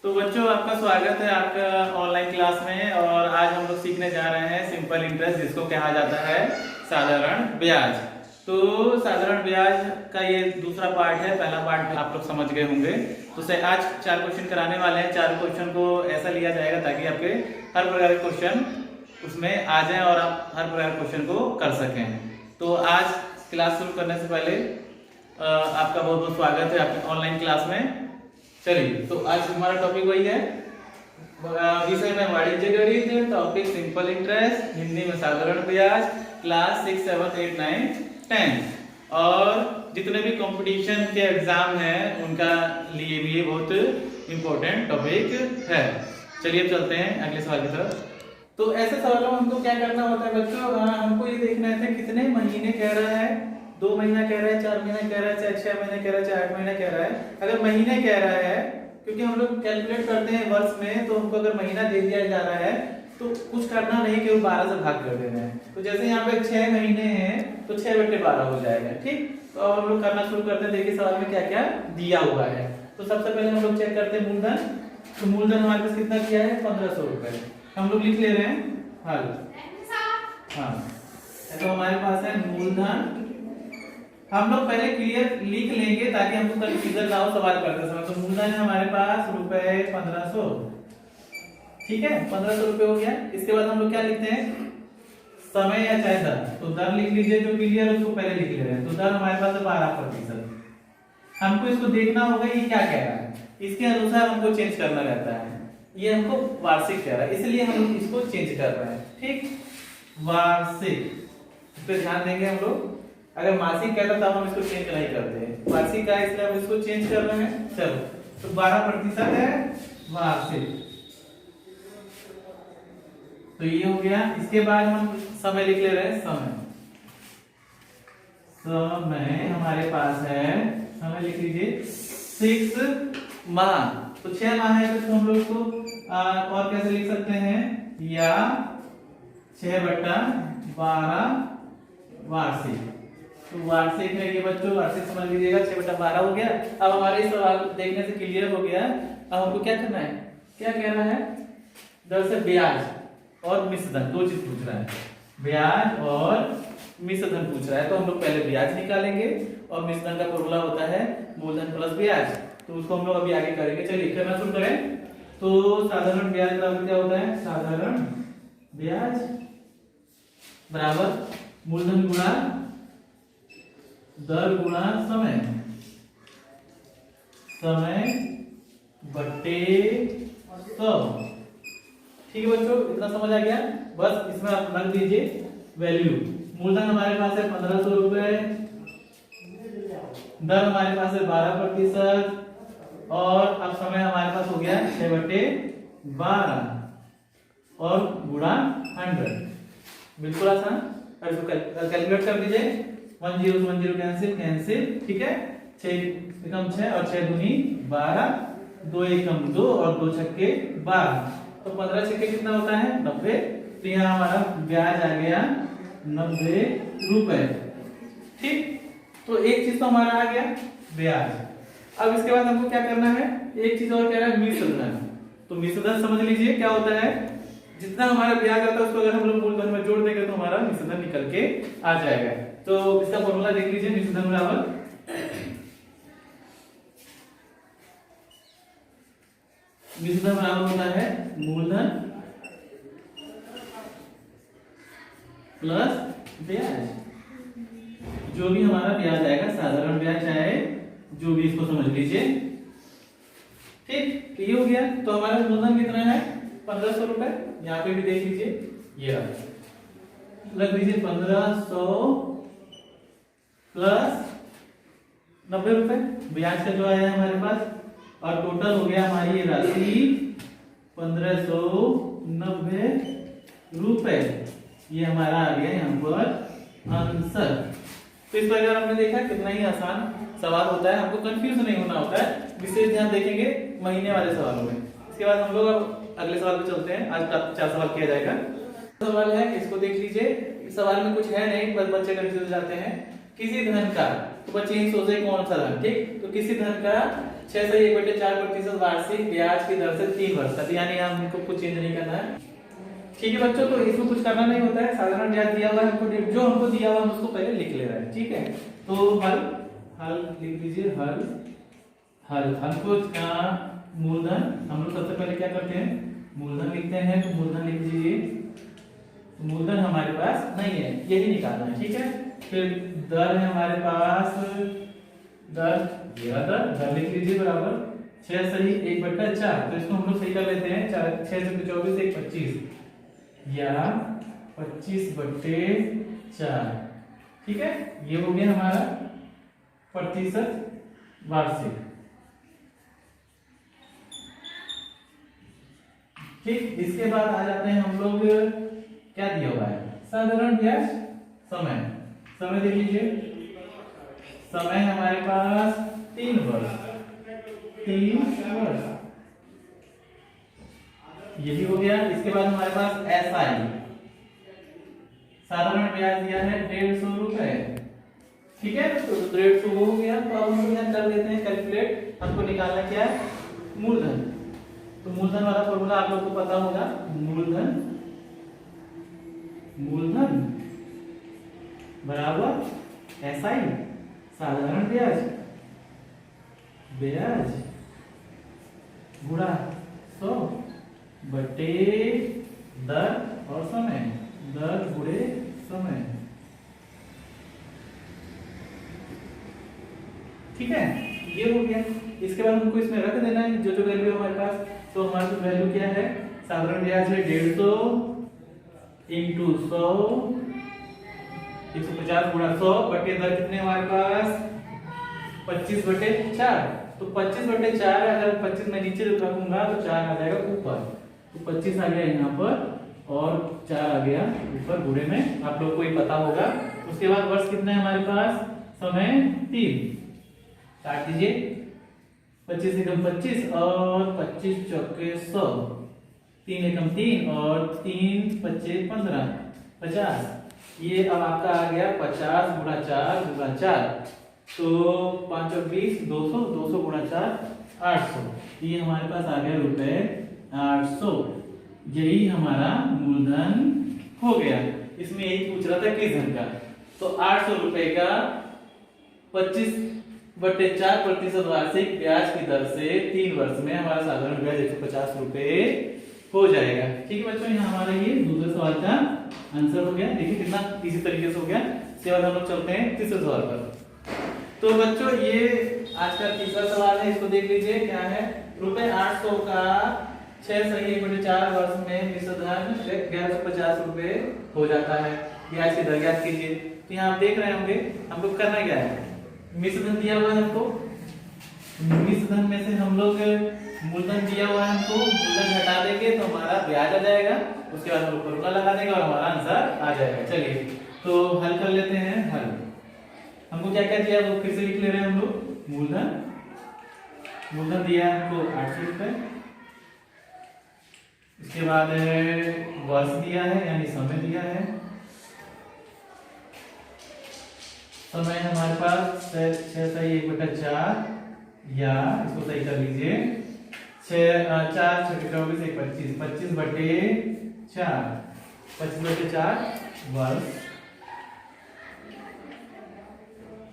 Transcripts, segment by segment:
तो बच्चों, आपका स्वागत है आपका ऑनलाइन क्लास में। और आज हम लोग सीखने जा रहे हैं सिंपल इंटरेस्ट, जिसको कहा जाता है साधारण ब्याज। तो साधारण ब्याज का ये दूसरा पार्ट है। पहला पार्ट आप लोग समझ गए होंगे। तो आज 4 क्वेश्चन कराने वाले हैं। 4 क्वेश्चन को ऐसा लिया जाएगा ताकि आपके हर प्रकार के क्वेश्चन उसमें आ जाए और आप हर प्रकार के क्वेश्चन को कर सकें। तो आज क्लास शुरू करने से पहले आपका बहुत बहुत स्वागत है आपके ऑनलाइन क्लास में। चलिए, तो आज हमारा टॉपिक वही है, विषय में वाणिज्य गणित, टॉपिक सिंपल इंटरेस्ट, हिंदी में साधारण ब्याज, क्लास 6, 7, 8, 9, 10। और जितने भी कंपटीशन के एग्जाम हैं उनका लिए भी बहुत इंपॉर्टेंट टॉपिक है। चलिए अब चलते हैं अगले सवाल की तरफ। तो ऐसे सवालों में हमको क्या करना होता है बच्चों, हमको ये देखना है कितने महीने कह रहा है, 2 महीना कह रहा है, 4 महीना कह रहा है, चाहे 6 महीने कह रहा है, चाहे 8 महीने कह रहा है। अगर महीने कह रहा है, क्योंकि हम लोग कैलकुलेट करते हैं वर्ष में, तो हमको अगर महीना दे दिया जा रहा है तो कुछ करना नहीं, केवल 12 से भाग कर देना है। तो जैसे यहाँ पे 6 महीने हैं तो 6/12 हो जाएगा। ठीक, तो अब हम लोग करना शुरू करते हैं। देखिए सवाल में क्या क्या दिया हुआ है। तो सबसे पहले हम लोग चेक करते हैं मूलधन। तो मूलधन हमारे पास कितना दिया है, 1500 रुपए। हम लोग लिख ले रहे हैं हल। हाँ, तो हमारे पास है मूलधन। हम लोग पहले क्लियर लिख लेंगे ताकि हमको कंफ्यूजन ना हो सवाल करते समय। तो मूलधन है हमारे पास रुपए 1500। ठीक है, 1500 रुपए हो गया। इसके बाद हम लोग क्या लिखते हैं, समय या चाहे दर। तो दर लिख लीजिए, जो क्लियर है उसको पहले लिख ले रहे हैं। तो दर हमारे पास है 12%। हमको इसको देखना होगा ये क्या कह रहा है, इसके अनुसार हमको चेंज करना रहता है। ये हमको वार्षिक कह रहा है, इसलिए हम इसको चेंज कर रहे हैं। ठीक, वार्षिक, इस पर ध्यान देंगे हम लोग। अगर मासिक कहता तब हम इसको चेंज नहीं करते, वार्षिक का इसलिए हम इसको चेंज कर रहे हैं। चलो, तो 12% है वार्षिक। तो ये हो गया। इसके बाद हम समय लिख ले रहे हैं। समय हमारे पास है, समय लिख लीजिए 6 माह। तो 6 माह है तो हम लोग को और कैसे लिख सकते हैं, या 6/12 वार्षिक। तो वार्षिक है ये बच्चों, वार्षिक समझ लीजिएगा। 6/12 हो गया। अब हमारे इस सवाल देखने से क्लियर हो गया। अब हमको क्या करना है, क्या कह रहा है, दर से ब्याज और मिश्रधन, 2 चीज पूछ रहा है, ब्याज और मिश्रधन पूछ रहा है। तो हम लोग पहले ब्याज निकालेंगे और मिश्रधन का फॉर्मूला होता है मूलधन प्लस ब्याज। तो उसको हम लोग अभी आगे करेंगे। चलिए करना शुरू करें। तो साधारण ब्याज बराबर क्या होता है, साधारण ब्याज बराबर मूलधन गुणा दर गुणा समय, समय बटे 100। ठीक है बच्चों, इतना समझ आ गया। बस इसमें आप रख दीजिए वैल्यू। मूलधन हमारे पास है 1500 रुपए, दर हमारे पास है 12%, और अब समय हमारे पास हो गया 6/12 और गुणा 100। बिल्कुल आसान। अब इसको कैलकुलेट कर दीजिए। 1 0 1 0 कैंसिल। ठीक है, 6 एकम 6 और 6 दूनी 12, 2 एकम 2 और 2 छक्के 12। तो 15 छक्के कितना होता है, 90। तो यहाँ हमारा ब्याज आ गया 90 रुपए। ठीक, तो एक चीज तो हमारा आ गया ब्याज। अब इसके बाद हमको क्या करना है, एक चीज और कह रहा है मिश्रधन। तो मिश्रधन समझ लीजिए क्या होता है, जितना हमारा ब्याज आता है उसको अगर हम लोग मूलधन में जोड़ देंगे तो हमारा मिश्रधन निकल के आ जाएगा। तो इसका फॉर्मूला देख लीजिए, मिश्रधन बराबर होता है मूलधन प्लस ब्याज। जो भी हमारा ब्याज आएगा, साधारण ब्याज चाहे जो भी, इसको समझ लीजिए। ठीक, ये हो गया। तो हमारा मूलधन कितना है, 1500 रुपए। यहाँ पे भी देख लीजिए, ये रख दीजिए 1500 प्लस 90 रुपए ब्याज का जो आया है हमारे पास, और टोटल हो गया हमारी ये राशि 1590 रुपए। ये हमारा आ गया यहाँ पर आंसर। तो इस प्रकार हमने देखा कितना ही आसान सवाल होता है, हमको कंफ्यूज नहीं होना होता है। विशेष ध्यान देखेंगे महीने वाले सवालों में। इसके बाद हम लोग अब अगले सवाल पे चलते हैं। आज 4 सवाल किया जाएगा। सवाल है, इसको देख लीजिए। इस सवाल में कुछ है नहीं, बस बच्चे कंफ्यूज हो जाते हैं। किसी धन का तो बच्चे यही सोच रहे कौन सा धन, ठीक। तो किसी धन का 6/1/4% वार्षिक ब्याज की दर से 3 वर्ष तक, यानी हमको कुछ चेंज नहीं करना है, ठीक है बच्चों। तो इसमें कुछ करना नहीं होता है, साधारण ब्याज दिया हुआ है हमको, जो हमको दिया हुआ है उसको पहले लिख ले रहा है, ठीक है। तो हल लिख दीजिए, हल हमको का मूलधन, हम लोग सबसे पहले क्या करते हैं, मूलधन लिखते हैं। तो मूलधन लिख दीजिए, मूलधन हमारे पास नहीं है, यही निकालना है, ठीक है। फिर दर है हमारे पास, दर दर लिख लीजिए बराबर 6/1/4। तो इसको हम लोग सही कर लेते हैं, 6 से 24 1 25 या 25/4, ठीक है। ये हो गया हमारा प्रतिशत वार्षिक, ठीक। इसके बाद आ जाते हैं हम लोग, क्या दिया हुआ है, साधारण ब्याज समय, समय देख लीजिए, समय हमारे पास 3 वर्ष, 3 वर्ष, ये भी हो गया। इसके बाद हमारे पास एसआई, साधारण ब्याज दिया है 150 रुपए, ठीक है। तो 150 हो गया। तो अब हम लोग कर लेते हैं कैलकुलेट, हमको निकालना क्या है, मूलधन। तो मूलधन वाला फॉर्मूला आप लोग को पता होगा, मूलधन बराबर एसआई, साधारण ब्याज गुणा 100 बटे दर और समय, दर गुणे समय, ठीक है। ये हो गया। इसके बाद हमको इसमें रख देना है जो वैल्यू हमारे पास। तो हमारे पास वैल्यू क्या है, साधारण ब्याज है 150 इंटू 100, 150 गुणा 100 बटे दर कितने हमारे पास 25/4। तो 25/4, अगर 25 मैं नीचे रखूंगा तो 4 आ जाएगा ऊपर, तो 25 आ गया यहाँ पर और 4 आ गया ऊपर गुणे में, आप लोग को ही पता होगा। उसके बाद वर्ष कितना है हमारे पास, समय 3, काट दीजिए, 25 एकम 25 और 25 चौके 100, 3 एकम 3 और 3 25 15 50। ये अब आपका आ गया 50 गुणा 4 गुणा 4, तो 5 और 20 200, 200 गुणा 4 800। ये हमारे पास आ गया रुपए 800। यही हमारा मूलधन हो गया। इसमें यही पूछ रहा था किस धन का, तो 800 रुपए का 25/4% वार्षिक ब्याज की दर से 3 वर्ष में हमारा साधारण ब्याज 150 रुपए हो जाएगा, ठीक है बच्चों। यहाँ हमारा ये दूसरे सवाल का आंसर हो गया। देखिए कितना इसी तरीके से हो गया। इसके बाद हम लोग चलते हैं तीसरे सवाल पर। तो बच्चों ये आज का तीसरा सवाल है, इसको देख लीजिए क्या है। रुपए 800 का 6/1/4 वर्ष में मिश्रधन 1150 रुपए हो जाता है, ब्याज की दर ज्ञात कीजिए। तो यहाँ आप देख रहे होंगे हमको करना क्या है, मिश्रधन दिया हुआ है हमको, मिश्रधन में से हम लोग मूलधन दिया हुआ है हमको, मूलधन घटा देंगे तो हमारा ब्याज आ जाएगा। उसके बाद हम लोग फॉर्मूला लगा देंगे और हमारा आंसर आ जाएगा। चलिए तो हल कर लेते हैं। हल हमको क्या क्या दिया वो फिर से लिख ले रहे हैं हम लोग। मूलधन दिया है हमको 800 रुपए। इसके बाद वर्ष दिया है यानी समय दिया है। समय हमारे पास 6/1/4 या इसको सही कर लीजिए 4 6 24 1 25, 25/4, 25/4 वर्ष।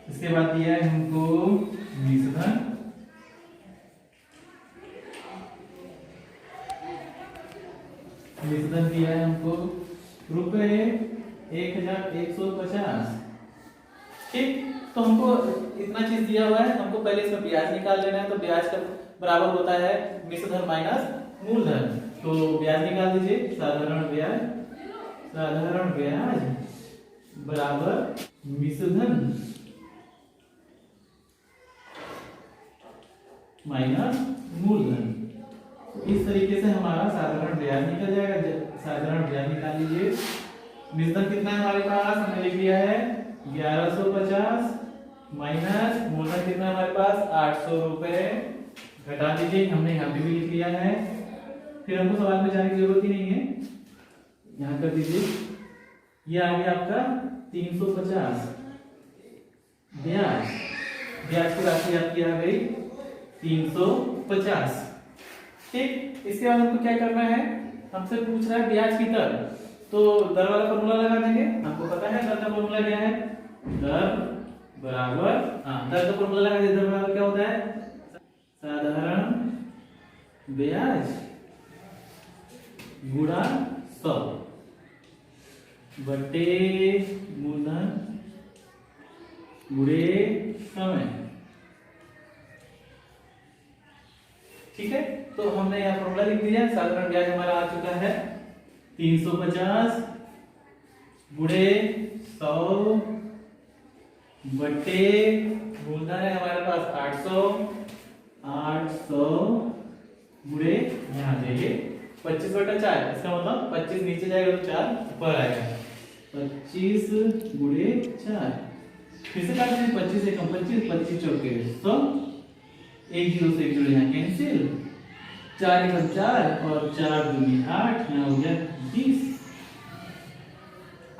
इसके बाद दिया है हमको मिश्रधन, मिश्रधन दिया है हमको रुपए 1150, ठीक। तो हमको इतना चीज दिया हुआ है, हमको पहले इसमें ब्याज निकाल लेना है। तो ब्याज का बराबर होता है मिश्रधन माइनस मूलधन। तो ब्याज निकाल दीजिए, साधारण ब्याज बराबर मिश्रधन माइनस मूलधन। इस तरीके से हमारा साधारण ब्याज निकल जाएगा। साधारण ब्याज निकाल लीजिए। मिश्रधन कितना है हमारे पास, हमने लिख लिया है 1150 माइनस मूलधन कितना हमारे पास 800 रुपए, घटा दीजिए, हमने यहाँ पे भी लिख लिया है। फिर हमको सवाल में जाने की जरूरत ही नहीं है, यहाँ कर दीजिए। ये आ गया आपका 350 ब्याज। ब्याज की राशि आपकी आ गई 350। ठीक, इसके बाद हमको क्या करना है, हमसे पूछ रहा है ब्याज की दर, तो दर वाला फॉर्मूला लगा देंगे। हमको पता है दर का फॉर्मूला क्या है, दर बराबर, दर का फॉर्मूला लगा दीजिए। दर बराबर क्या होता है, साधारण ब्याज गुणा 100 बटे मूलधन गुणे समय। ठीक है, तो हमने यहाँ फॉर्मूला लिख दिया। साधारण ब्याज हमारा आ चुका है 350 गुणे 100 बटे मूलधन है हमारे पास 800 गुणे यहाँ जाइए 25/4। इसका मतलब 25 नीचे जाएगा तो 4 ऊपर आएगा, 25 गुणे 4। फिर से काट देंगे, 25 एकम 25, 25 चौके 100, एक जीरो से एक जीरो यहाँ कैंसिल, 4 एकम 4 और 4 दूनी 8, यहाँ हो गया 20।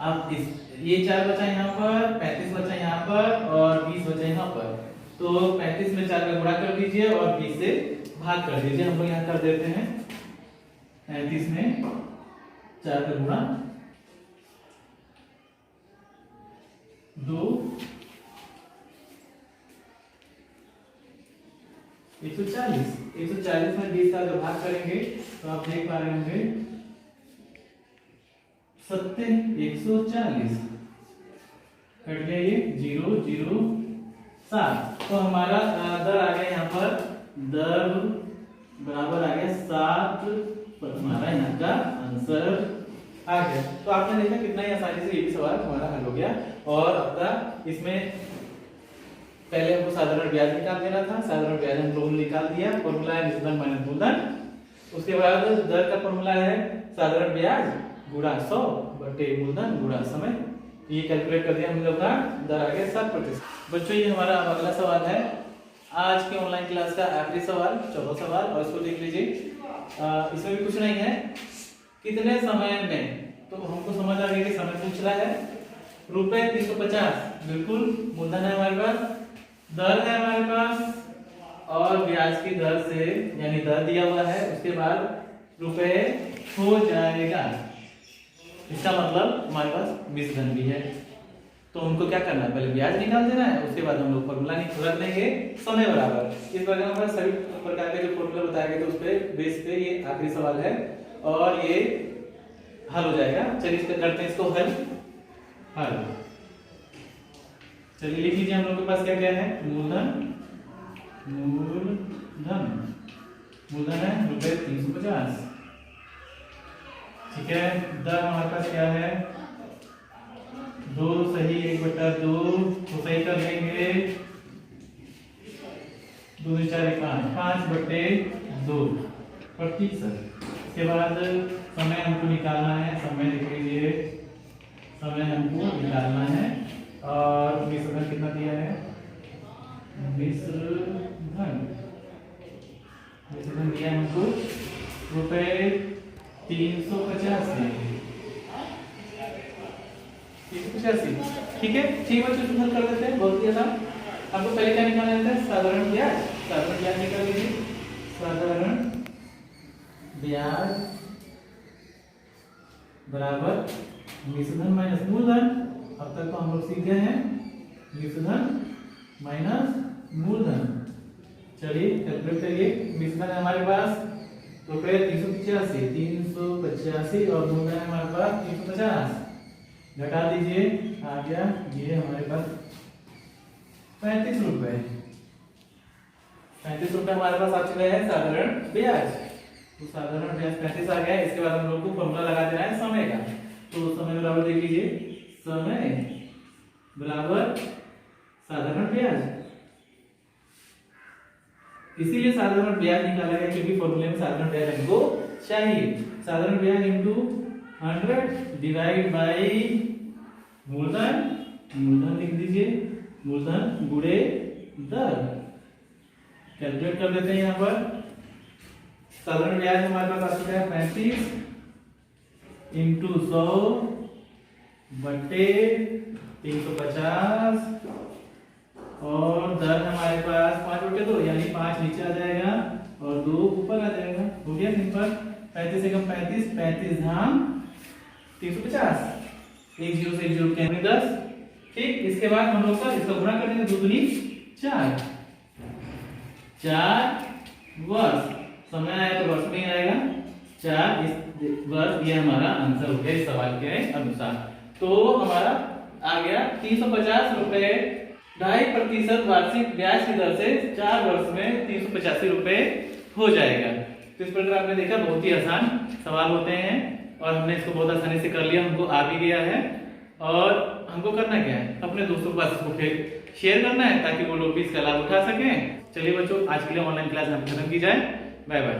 अब इस ये 4 बचा यहाँ पर, 35 बचा यहाँ पर और 20 बचा यहाँ पर। तो 35 में 4 का गुणा कर दीजिए और 20 से भाग कर दीजिए। हम लोग यहाँ कर देते हैं 35 में 4 का गुणा 2, 140 में 20 का अगर भाग करेंगे तो आप देख पा रहे होंगे 140 कट गया, ये 0 0 7। तो हमारा दर आ गया यहाँ पर, दर बराबर आ गया 7 पर हमारा यहाँ का आंसर आ गया। तो आपने देखा कितना ही आसानी से ये भी सवाल हमारा हल हो गया। और अपना इसमें पहले हमको साधारण ब्याज निकाल देना था, साधारण ब्याज हम लोगों ने निकाल दिया, फॉर्मूला है निश्चित माइनस मूलधन। उसके बाद दर का फॉर्मूला है साधारण ब्याज गुणा 100 बटे मूलधन गुणा समय। ये कैलकुलेट कर दिया हम लोग का, दर आ गया 7%। बच्चों ये हमारा अगला सवाल है आज के ऑनलाइन क्लास का आखिरी सवाल, 14वां सवाल, और इसको देख लीजिए। इसमें भी कुछ नहीं है, कितने समय में, तो हमको समझ आ गया कि समय पूछ रहा है। रुपए 350 बिल्कुल मूलधन है हमारे पास, दर है हमारे पास और ब्याज की दर से यानी दर दिया हुआ है, उसके बाद रुपए हो जाएगा। इसका मतलब हमारे पास मिश्रण भी है। तो हमको क्या करना है, पहले ब्याज निकाल देना है, उसके बाद हम लोग फॉर्मूला रख लेंगे समय बराबर। इस प्रकार हमारे सभी प्रकार के जो फॉर्मूला बताए गए थे उस पे बेस पे ये आखिरी सवाल है और ये हल हो जाएगा। चलिए इसको करते हैं, इसको हल। चलिए लिख लीजिए, हम लोग के पास क्या क्या है, मूलधन है रुपए 350। ठीक है, दर हमारे पास क्या है, 2 सही 1/2 तो सही कर लेंगे, 2 4 5/2 प्रतिशत। इसके बाद समय हमको निकालना है, समय लिख लीजिए, समय हमको निकालना है और मिश्रण कितना दिया है, मिश्रण दिया हमको रुपए 385। ठीक है, ठीक बच्चों हल कर देते हैं, बहुत ही आसान। आपको पहले क्या निकालना है, साधारण ब्याज निकाल लीजिए। साधारण ब्याज बराबर मिश्रण माइनस मूलधन। अब तक तो हम लोग सीख गए हैं मिश्रण माइनस मूलधन। चलिए कैलकुलेट करिए, मिश्रण है हमारे पास रुपए 385 और मूलधन है हमारे पास 350। घटा दीजिए, आ गया ये हमारे पास 35 रुपए। 35 रुपए हमारे पास आ चुके हैं साधारण ब्याज। तो साधारण ब्याज 35 आ गया। इसके बाद हम लोग को फॉर्मूला लगा देना है समय का। तो समय बराबर देख लीजिए, समय बराबर साधारण ब्याज। इसीलिए साधारण ब्याज निकाला गया क्योंकि फॉर्मूले में साधारण ब्याज हमको चाहिए। साधारण ब्याज इंटू 100 डिवाइड बाई मूलधन लिख दीजिए, मूलधन गुणे दर। कैलकुलेट कर देते हैं यहाँ पर। साधारण ब्याज हमारे पास आ चुका है 35 इंटू 100 बटे 350 और दर हमारे पास 5/2 यानी 5 नीचे आ जाएगा और 2 ऊपर आ जाएगा। हो गया सिंपल। 35 एकम 35, 35 धाम 350, 1 0 से 1 0 कैंसिल 10। ठीक, इसके बाद हम लोग का इसका गुणा कर देंगे, 2 दूनी 4, 4 वर्ष। समय आया तो वर्ष में ही आएगा 4 इस वर्ष। ये हमारा आंसर हो गया इस सवाल के अनुसार। तो हमारा आ गया 350 रुपए 2.5% वार्षिक ब्याज की दर से 4 वर्ष में 385 रुपए हो जाएगा। तो इस प्रकार आपने देखा बहुत ही आसान सवाल होते हैं और हमने इसको बहुत आसानी से कर लिया, हमको आ भी गया है। और हमको करना क्या है, अपने दोस्तों के पास इसको फिर शेयर करना है ताकि वो लोग भी इसका लाभ उठा सकें। चलिए बच्चों, आज के लिए ऑनलाइन क्लास हम खत्म की जाए। Bye bye.